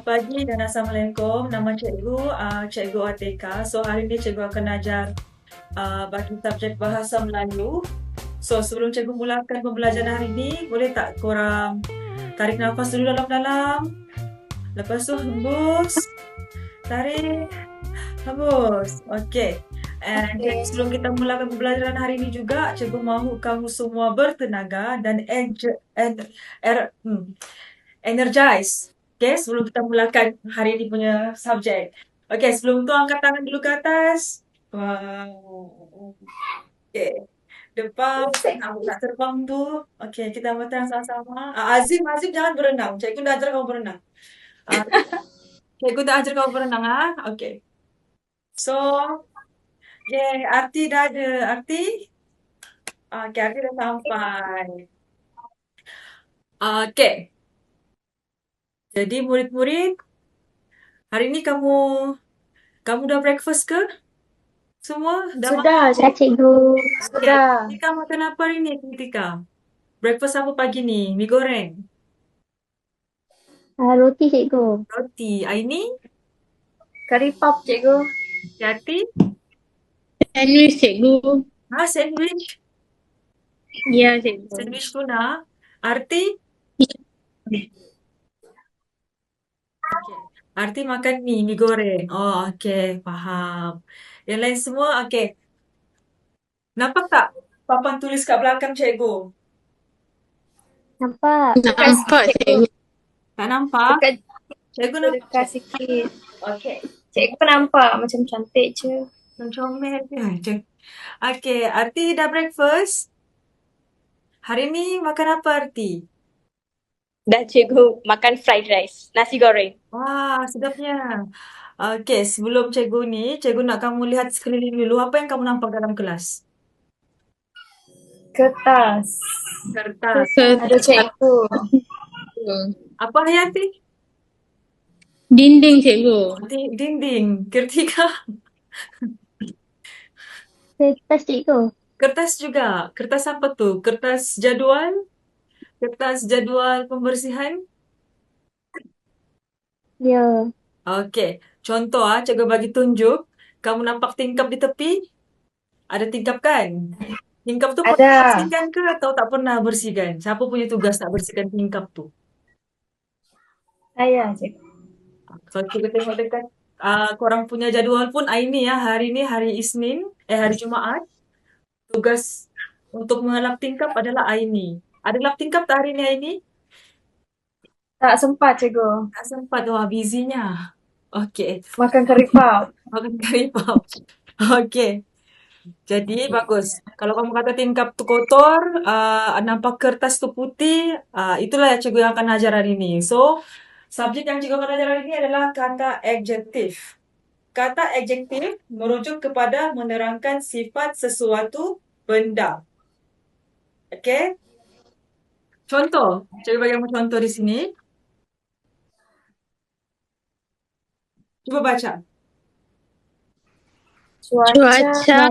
pagi dan Assalamualaikum. Nama cikgu, Cikgu Atika. So, hari ini cikgu akan ajar bagi subjek Bahasa Melayu. So, sebelum cikgu mulakan pembelajaran hari ini, boleh tak korang tarik nafas dulu dalam-dalam. Lepas tu hembus. Tarik. Hembus. Okey. And sebelum kita mulakan pembelajaran hari ini juga, cikgu mahu kamu semua bertenaga dan energize. Okay, sebelum kita mulakan hari ini punya subjek. Okay, sebelum tu angkat tangan dulu ke atas. Wow. Okay. Depan, nak terbang tu. Okay, kita bertang sama-sama. Azim jangan berenang. Cikgu dah ajar kamu berenang. Cikgu dah ajar kamu berenang. Okay. So, Arti dah ada. Arti? Okay, Arti dah sampai. Okay. Jadi murid-murid, hari ni kamu dah breakfast ke? Semua dah Sudah, cikgu. Sudah. Tika makan apa hari ni, Tika? Breakfast apa pagi ni? Mi goreng? Roti, cikgu. Roti. Aini? Curry puff, cikgu. Yati? Sandwich, cikgu. Sandwich? Ya, cikgu. Sandwich tuna. Arti? Okay. Arti makan mi goreng. Oh, okay. Faham. Yang lain semua, okay. Nampak tak papan tulis kat belakang cikgu? Nampak. Nampak, cikgu. Tak nampak? Dekat, Cikgu nampak. dekat sikit. Okay. Cikgu nampak macam cantik je. Macam comel je. Okay. Arti dah breakfast? Hari ni makan apa, Arti? Dah, cikgu. Makan fried rice. Nasi goreng. Wah, sedapnya. Okey, sebelum cikgu ni, cikgu nak kamu lihat sekeliling dulu. Apa yang kamu nampak dalam kelas? Kertas. Kertas. Ada cikgu. Apa, Hayati? Dinding, cikgu. Dinding. Kirtika? Kertas, cikgu. Kertas juga. Kertas apa tu? Kertas jadual? Kertas jadual pembersihan? Ya. Okey. Contoh cikgu bagi tunjuk. Kamu nampak tingkap di tepi? Ada tingkap kan? Tingkap tu pernah Ada. bersihkan ke atau tak pernah bersihkan? Siapa punya tugas nak bersihkan tingkap tu? Saya, cikgu. Kalau kita tengok dekat korang punya jadual pun Aini hari ni hari Isnin, hari Jumaat. Tugas untuk mengelap tingkap adalah Aini. Ada lap tingkap tak hari ni Aini? Tak sempat, cikgu. Tak sempat, wah busy-nya. Okey. Makan curry puff. Makan curry puff. Okey. Jadi bagus. Kalau kamu kata tingkap tu kotor, nampak kertas tu putih, itulah yang cikgu yang akan ajar hari ni. So, subjek yang cikgu akan ajar hari ni adalah kata adjektif. Kata adjektif merujuk kepada menerangkan sifat sesuatu benda. Okey? Contoh. Cikgu bagi kamu contoh di sini. Cuba baca. Cuaca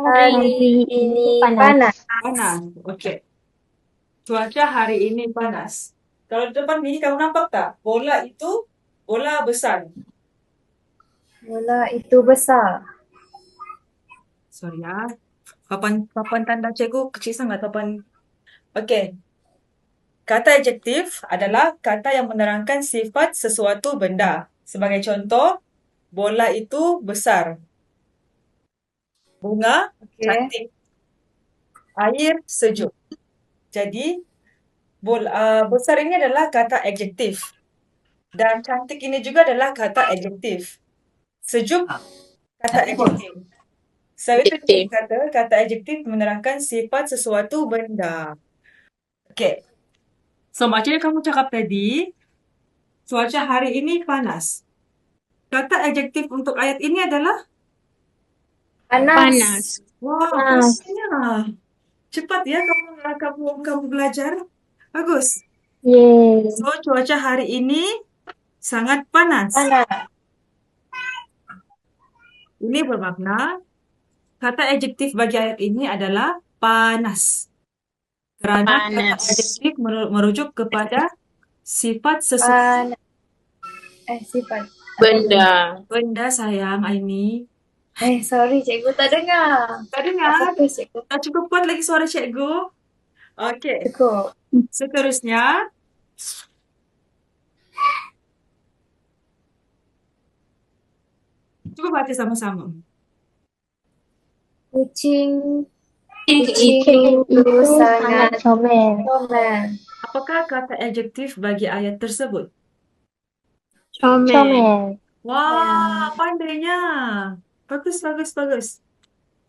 hari ini panas. Panas. Okey. Cuaca hari ini panas. Kalau di depan ni kamu nampak tak? Bola itu bola besar. Bola itu besar. Sorry ya. Papan tanda cikgu kecil sangat papan. Okey. Kata adjektif adalah kata yang menerangkan sifat sesuatu benda. Sebagai contoh, bola itu besar. Bunga cantik. Air sejuk. Jadi, besar ini adalah kata adjektif. Dan cantik ini juga adalah kata adjektif. Sejuk kata adjektif. So, itu kata adjektif menerangkan sifat sesuatu benda. Okey. So, macam yang kamu cakap tadi, cuaca hari ini panas. Kata adjektif untuk ayat ini adalah? panas. Wah, pastinya. Cepat ya kamu belajar. Bagus. Yeay. So, cuaca hari ini sangat panas. Ini bermakna kata adjektif bagi ayat ini adalah panas. Kerana kata adjektif merujuk kepada sifat sesuatu. Sifat. Benda. Benda sayang, Aini. Sorry cikgu tak dengar. Tak Tak dengar? fokus cikgu. Tak cukup kuat lagi suara cikgu? Okey. Cukup. Seterusnya. Cuba baca sama-sama. Kucing Itu itu sangat comel. comel. Apakah kata adjektif bagi ayat tersebut? Comel. Wah, pandainya. Bagus, bagus, bagus.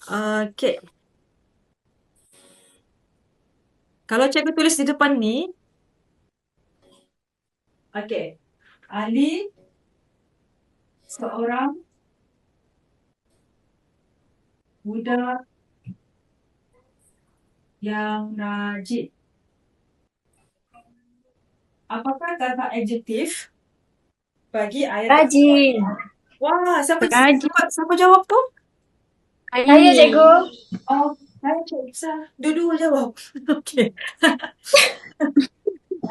Okey. Kalau cikgu tulis di depan ni. Okey. Ali seorang budak yang rajin. Apakah kata adjektif bagi ayat? Rajin. Wah, Rajin. siapa jawab tu? Saya cikgu. Oh, saya Cik Isa. Dua-dua jawab. Okey.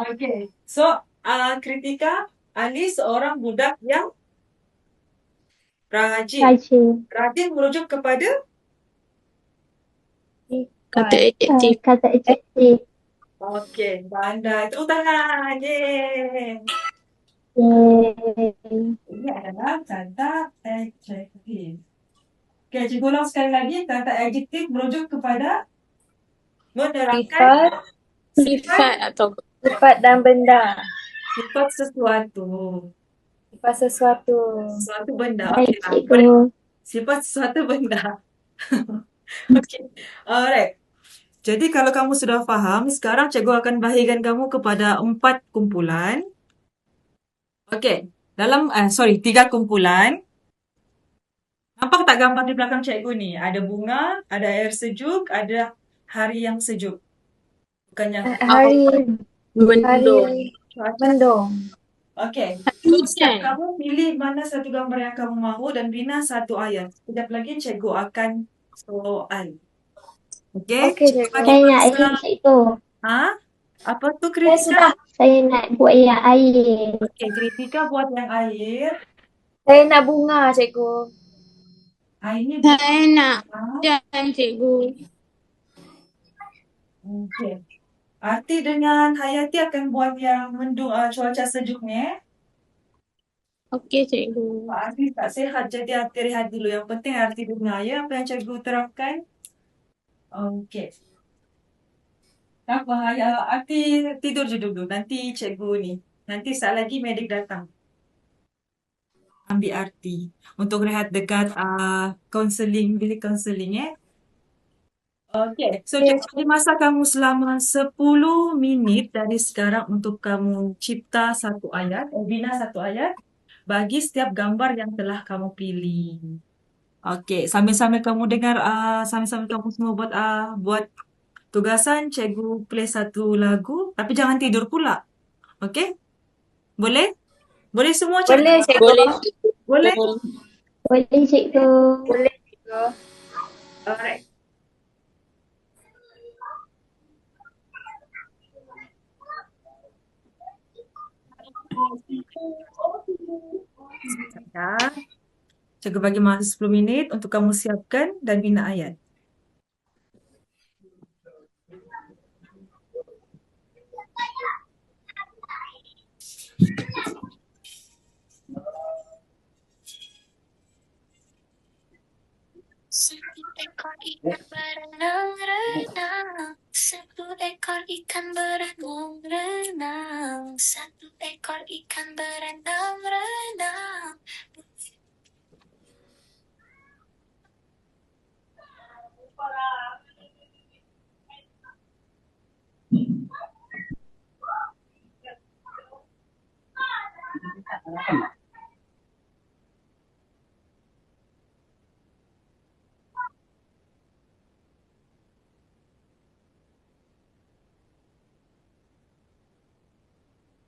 Okey. So, Kritika, Ali seorang budak yang rajin. Rajin merujuk kepada Kata adjektif. Kata adjektif. okey, pandai. Tepuk tangan. Yeay. Ini adalah kata adjektif. Okey, cikgu ulang sekali lagi. Kata adjektif merujuk kepada menerangkan Sifat atau Sifat dan benda. sifat sesuatu. Sifat sesuatu. Suatu benda. baik, Okey, cikgu. sifat sesuatu benda. Okey. Alright. Jadi kalau kamu sudah faham, sekarang cikgu akan bahagikan kamu kepada 4 kumpulan. Okey. 3 kumpulan. Nampak tak gambar di belakang cikgu ni? Ada bunga, ada air sejuk, ada hari yang sejuk. Bukan yang Hari Mendung. cuaca. mendung. Okey. So, setiap Hujan. kamu pilih mana satu gambar yang kamu mahu dan bina satu ayat. Sekejap lagi cikgu akan soal. Okey? Okey, cikgu. Bagi Saya nak masa. air, cikgu. Ha? Apa tu Saya Kritika? sudah. Saya nak buat yang air. Okey, Kritika buat yang air. Saya nak bunga, cikgu. Ini buat Saya nak bunga. hujan, cikgu. Okey. Arti dengan Hayati akan buat yang mendung cuaca sejuk ni. Okey, cikgu. Pak Arti tak sihat, jadi Arti rehat dulu. Yang penting Arti dengar ya apa yang cikgu terangkan. Okey. Tak bahaya. Arti tidur je dulu. Nanti cikgu ni. Nanti saat lagi medik datang. Ambil Arti. Untuk rehat dekat bilik kaunseling Okey. So, cikgu bagi masa kamu selama 10 minit dari sekarang untuk kamu cipta satu ayat, bina satu ayat bagi setiap gambar yang telah kamu pilih. Okey, sambil-sambil kamu dengar, sambil-sambil kamu semua buat tugasan, cikgu play satu lagu, tapi jangan tidur pula. Okey? Boleh? Boleh semua cikgu? Boleh, cikgu. Boleh, Boleh? Boleh, cikgu. Boleh, cikgu. Alright. Sekejap ya. Cikgu bagi masa 10 minit untuk kamu siapkan dan bina ayat. Satu ekor ikan berenang-renang, satu ekor ikan berenang-renang, satu ekor ikan berenang-renang.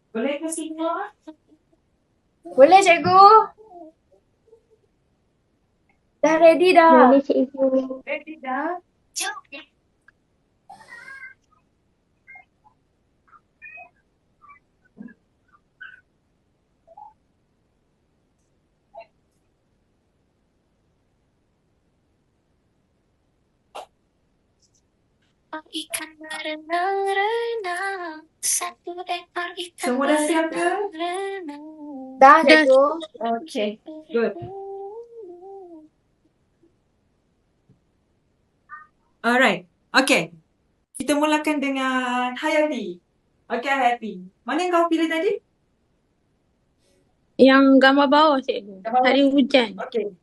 Boleh ke semua? Boleh, cikgu. Dah ready dah. Boleh, cikgu. Ready dah? Jom. ekor ikan berenang-renang. Satu ekor ikan Semua dah siap ke? berenang-renang. Dah, Dah. cikgu. Okay, good. Alright, okay. Kita mulakan dengan Hayati. Okay, Hayati. Mana yang kau pilih tadi? Yang gambar bawah, cikgu. Gambar bawah. Hari hujan. Okay.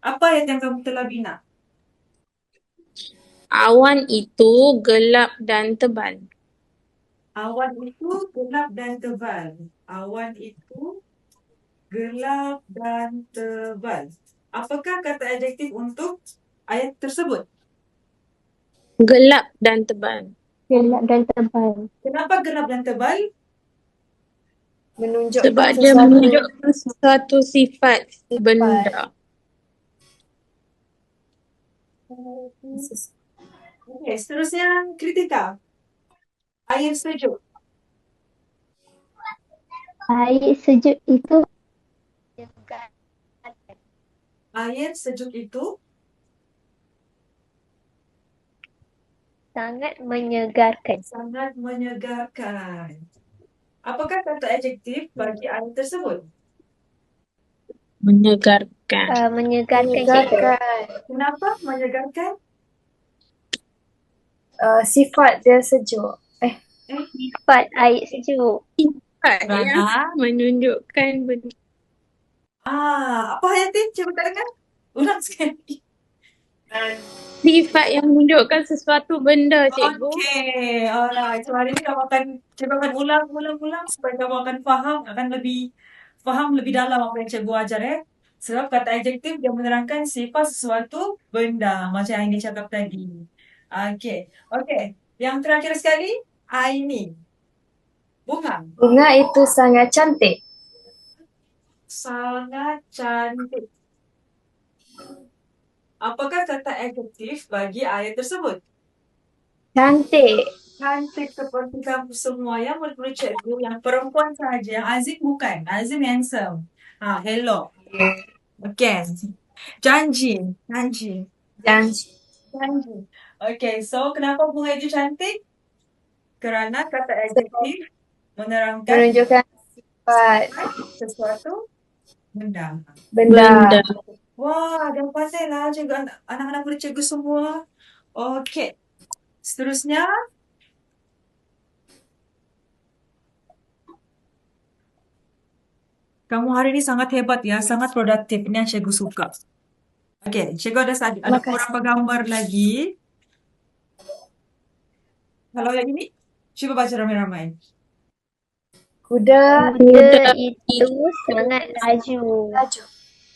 Apa ayat yang kamu telah bina? Awan itu gelap dan tebal. Awan itu gelap dan tebal. Awan itu gelap dan tebal. Apakah kata adjektif untuk ayat tersebut? Gelap dan tebal. Gelap dan tebal. Kenapa gelap dan tebal? Menunjukkan Sebab dia sesuatu. menunjukkan sesuatu sifat benda. Okay, seterusnya kritika. Air sejuk. Air sejuk itu Air sejuk itu sangat menyegarkan. sangat menyegarkan. Apakah kata adjektif bagi air tersebut? Menyegarkan. Menyegarkan. Kenapa menyegarkan? Sifat dia sejuk. Sifat air sejuk. Sifat Kerana? yang menunjukkan benda. Apa Hayati? Cuba tak dengar. Ulang sekali. Sifat yang menunjukkan sesuatu benda, cikgu. Okay, alright. So hari ni kamu akan cikgu akan ulang supaya kamu akan faham lebih dalam apa yang cikgu ajar Sebab kata adjektif dia menerangkan sifat sesuatu benda macam yang ini cakap tadi. Okay. Yang terakhir sekali, Aini. Bunga. Bunga itu sangat cantik. Sangat cantik. Apakah kata adjektif bagi ayat tersebut? Cantik. Cantik seperti kamu semua yang menurut cikgu yang perempuan sahaja. Yang Azim bukan. Azim handsome. Hello. Okay. Janji. Okay, so kenapa bunga itu cantik? Kerana kata adjektif menerangkan Menunjukkan sifat sesuatu benda. benda. Wah, dah pandai lah cikgu anak-anak murid cikgu semua. Okay. Seterusnya, kamu hari ni sangat hebat ya, sangat produktif. Ini yang cikgu suka. Okay, cikgu ada beberapa gambar lagi. Kalau yang ini, cuba baca ramai-ramai. Kuda itu sangat laju.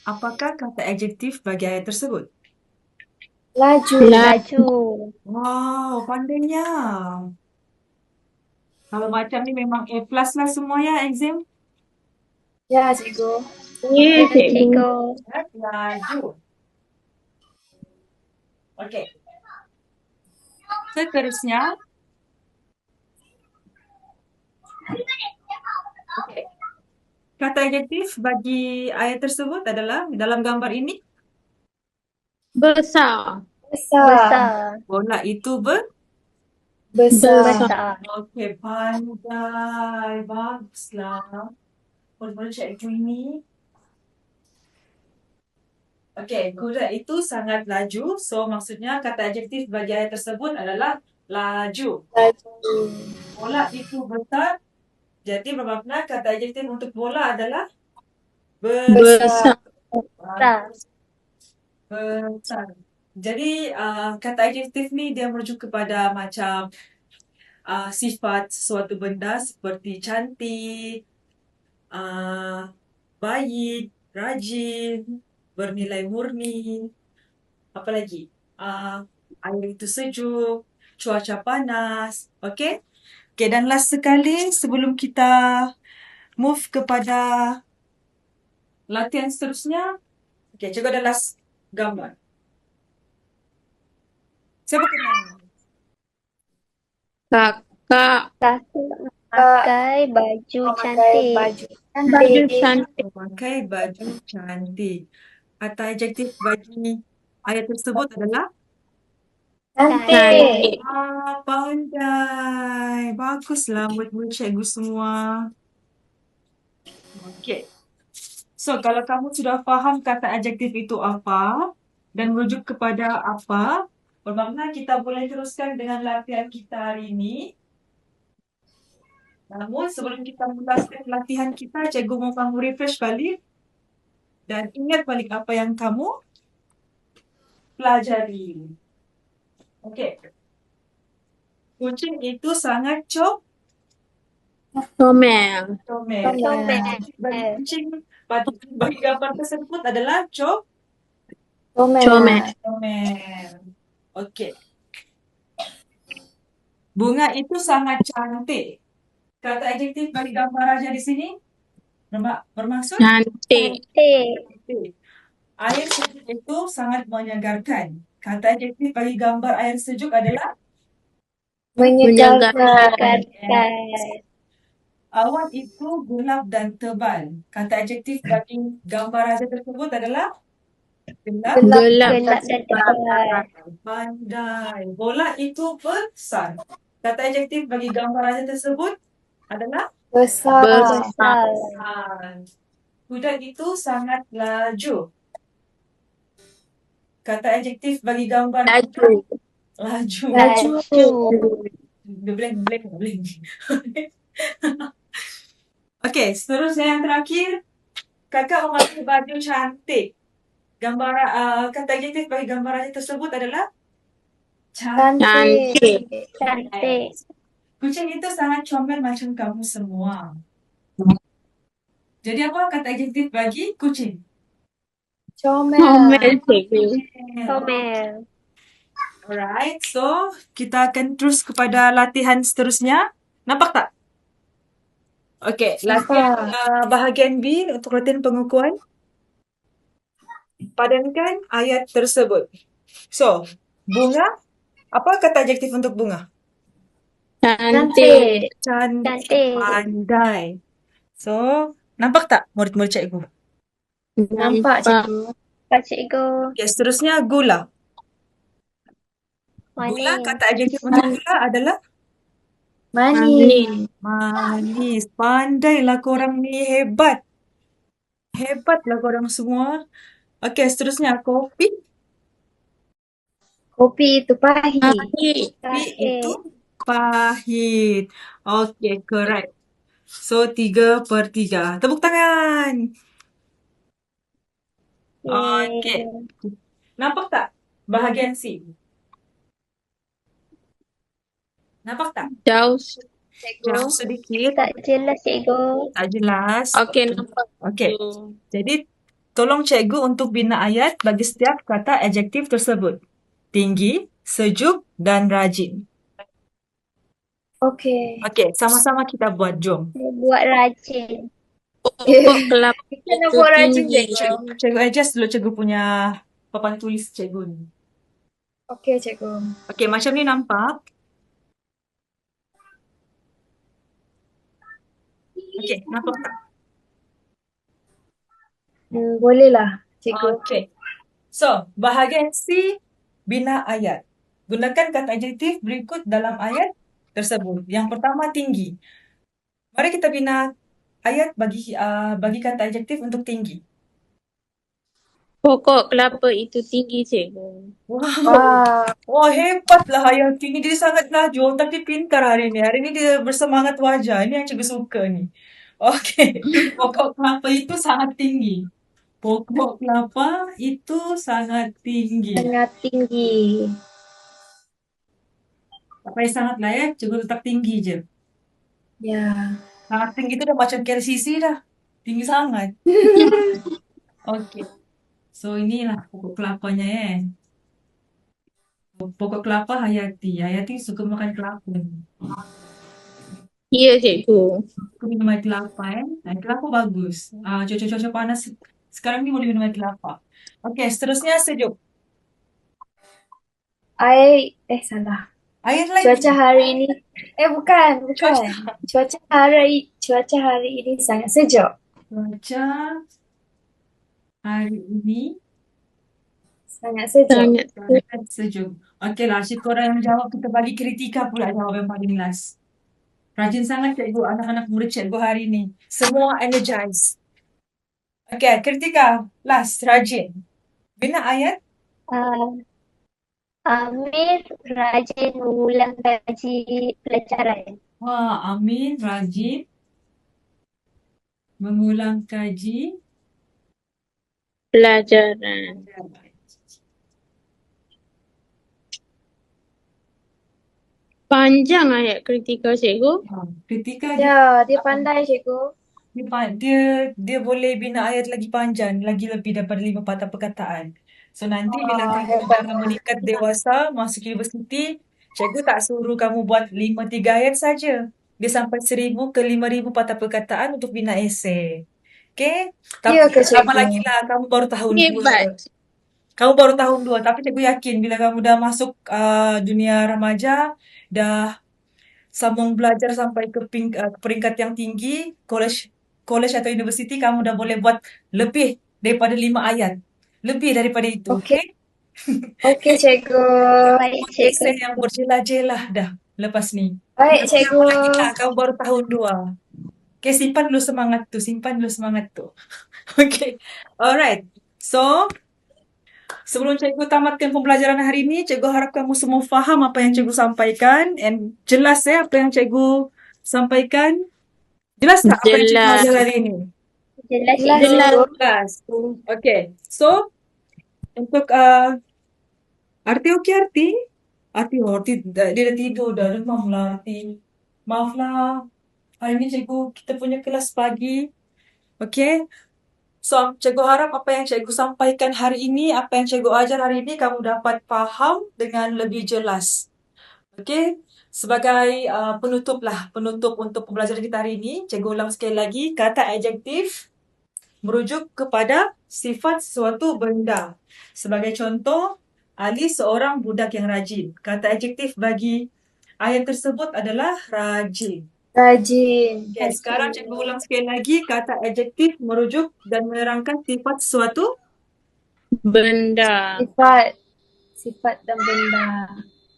Apakah kata adjektif bagi ayat tersebut? Laju. Wow, pandainya. Kalau macam ni memang A+ lah semua ya, exam. Ya, cikgu. Ya, cikgu. Laju. Okay. Seterusnya. Okay. Kata adjektif bagi ayat tersebut adalah dalam gambar ini. Besar. Bola itu Besar. Okey, pandai. Baguslah. Boleh cikgu ini. Okey, kuda itu sangat laju. So, maksudnya kata adjektif bagi ayat tersebut adalah laju. Bola itu besar. Jadi, bermakna kata adjektif untuk bola adalah Besar. besar. Jadi, kata adjektif ni dia merujuk kepada macam sifat sesuatu benda seperti cantik, baik, rajin, bernilai murni, apa lagi? Air itu sejuk, cuaca panas, okay? Okay, dan last sekali sebelum kita move kepada latihan seterusnya. Okay, cikgu ada last gambar. Siapa kenal? Kakak Pakai baju Memakai baju cantik. Kata adjektif bagi ayat tersebut adalah Cantik. Pandai. Baguslah murid-murid cikgu semua. Okey. So, kalau kamu sudah faham kata adjektif itu apa dan merujuk kepada apa, bermakna kita boleh teruskan dengan latihan kita hari ini. Namun, sebelum kita mulakan latihan kita, cikgu mau kamu refresh balik dan ingat balik apa yang kamu pelajari. Okey. Kucing itu sangat Comel. comel. Comel. Bagi kucing, bagi gambar tersebut adalah Comel. comel. Okey. Bunga itu sangat cantik. Kata adjektif bagi gambar aja di sini bermaksud Cantik. cantik. Air sejuk itu sangat menyegarkan. Kata adjektif bagi gambar air sejuk adalah Menyegarkan. awan itu gelap dan tebal. Kata adjektif bagi gambar raja tersebut adalah gelap. Gelap. Gelap dan tebal. Pandai. Bola itu besar. Kata adjektif bagi gambar raja tersebut adalah Besar. Besar. kuda itu sangat laju. Kata adjektif bagi gambar Laju. laju. Laju. Blank. Okey, seterusnya yang terakhir. Kakak memakai baju cantik. Kata adjektif bagi gambar raja tersebut adalah Cantik. Cantik. Kucing itu sangat comel macam kamu semua. Jadi apa kata adjektif bagi kucing? Comel. Comel, cikgu. Comel. Alright, so kita akan terus kepada latihan seterusnya. Nampak tak? Okey, latihan bahagian B untuk latihan pengukuhan. Padankan ayat tersebut. So, bunga. Apa kata adjektif untuk bunga? Cantik. Cantik. Pandai. So, nampak tak murid-murid cikgu? Nampak, cikgu. Nampak, cikgu. Okey, seterusnya gula. Gula, Manis. kata adjektif untuk gula adalah Manis. manis. Pandailah korang ni, hebat. Hebatlah korang semua. Okey, seterusnya kopi. Kopi itu pahit. Pahit. Kopi itu pahit. Okey, correct. So, 3/3. Tepuk tangan. Okey. Nampak tak bahagian C? Nampak tak? Jauh. Jauh sedikit. Tak jelas, cikgu. Tak jelas. Okey, nampak. Okey. Jadi, tolong cikgu untuk bina ayat bagi setiap kata adjektif tersebut. Tinggi, sejuk dan rajin. Okey. Okey, sama-sama kita buat. Jom. Buat rajin. Pokok kelapa Kita nak buat rajin, tinggi. cikgu. Cikgu adjust dulu cikgu punya papan tulis cikgu ni. Okey, cikgu. Okey, macam ni nampak. Okey, nampak tak? Bolehlah, cikgu. Okey. So, bahagian C, bina ayat. Gunakan kata adjektif berikut dalam ayat tersebut. Yang pertama, tinggi. Mari kita bina ayat bagi kata adjektif untuk tinggi. Pokok kelapa itu tinggi, cikgu. Wah. Wah, hebatlah Hayati ni. Dia sangat laju. Otak dia pintar hari ni. Hari ni dia bersemangat wajah. Ini yang cikgu suka ni. Okey. Pokok kelapa itu sangat tinggi. Pokok kelapa itu sangat tinggi. Sangat tinggi. Tak payah sangat lah ya. Cikgu letak tinggi je. Ya. Sangat tinggi tu dah macam KLCC dah. Tinggi sangat. Okey. So, inilah pokok kelapanya Pokok kelapa Hayati. Hayati suka makan kelapa ni. Ya, cikgu. Suka minum air kelapa kelapa bagus. Cuaca-cuaca panas sekarang ni boleh minum air kelapa. Okey, seterusnya sejuk. Salah. Air lagi. Cuaca hari ini. Bukan. Cuaca hari ini sangat sejuk. Cuaca hari ini Sangat sejuk. Sangat. Sangat sejuk. Okeylah, asyik korang yang jawab, kita bagi kritika pula jawab yang paling last. Rajin sangat cikgu, anak-anak murid cikgu hari ni. Semua energize. Okay, kritika. Last, rajin. Bina ayat. Uh, Amir rajin mengulang kaji pelajaran. Wah, Amin rajin mengulang kaji. Pelajaran. Panjang ayat kritika cikgu. Kritika Ya, dia pandai cikgu. dia boleh bina ayat lagi panjang, lagi lebih daripada 5 patah perkataan. So nanti bila Wah, kamu hebat. dah meningkat dewasa, masuk universiti, cikgu tak suruh kamu buat 3 ayat saja. Dia sampai 1,000 ke 5,000 patah perkataan untuk bina esei. Okay? Tapi Ya ke lama cikgu? lagi lah, kamu baru tahun 2. Hebat. Kamu baru tahun 2, tapi cikgu yakin bila kamu dah masuk dunia remaja, dah sambung belajar sampai ke peringkat yang tinggi, college atau universiti, kamu dah boleh buat lebih daripada 5 ayat. Lebih daripada itu, Okey. okay? Okey cikgu. Baik Buat cikgu. esei yang berjelah-jelah dah lepas ni. Baik Tapi cikgu. lama lagi lah, kamu baru tahun 2. Okay, simpan dulu semangat tu. Okay, alright. So, sebelum cikgu tamatkan pembelajaran hari ini, cikgu harap kamu semua faham apa yang cikgu sampaikan and jelas apa yang cikgu sampaikan. Jelas tak apa yang cikgu Jelas. ajar hari ini? Jelas Jelas, cikgu. cikgu. Jelas. Okay, so untuk Arti okey Arti? Arti dia dah tidur dah, demam lah Arti. Maaf lah. Hari ni cikgu kita punya kelas pagi. Okay. So, cikgu harap apa yang cikgu sampaikan hari ini, apa yang cikgu ajar hari ini, kamu dapat faham dengan lebih jelas. Okay? Sebagai penutup untuk pembelajaran kita hari ini, cikgu ulang sekali lagi, kata adjektif merujuk kepada sifat sesuatu benda. Sebagai contoh, Ali seorang budak yang rajin. Kata adjektif bagi ayat tersebut adalah rajin. Rajin. Okay, sekarang cikgu ulang sekali lagi, kata adjektif merujuk dan menerangkan sifat sesuatu. Benda. Sifat dan benda.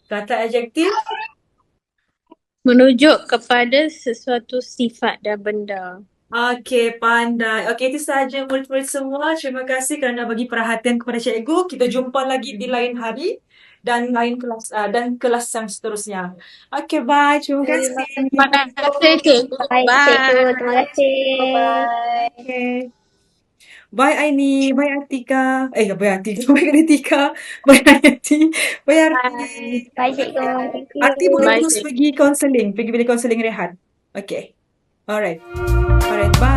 Kata adjektif Merujuk kepada sesuatu sifat dan benda. okey, pandai. Okey, itu sahaja murid-murid semua. Terima kasih kerana bagi perhatian kepada cikgu. Kita jumpa lagi di lain hari dan lain kelas dan kelas yang seterusnya. Okey, bye. Terima kasih. Terima kasih cikgu. Baik cikgu, terima Bye. kasih. Bye. Okay. Bye Aini, bye Atika. Bye Atika, bye Ritika, bye Ayati, bye Arti. Bye cikgu, thank you. Arti boleh Bye, terus cikgu. pergi bilik counselling rehat. Okay. Alright, bye.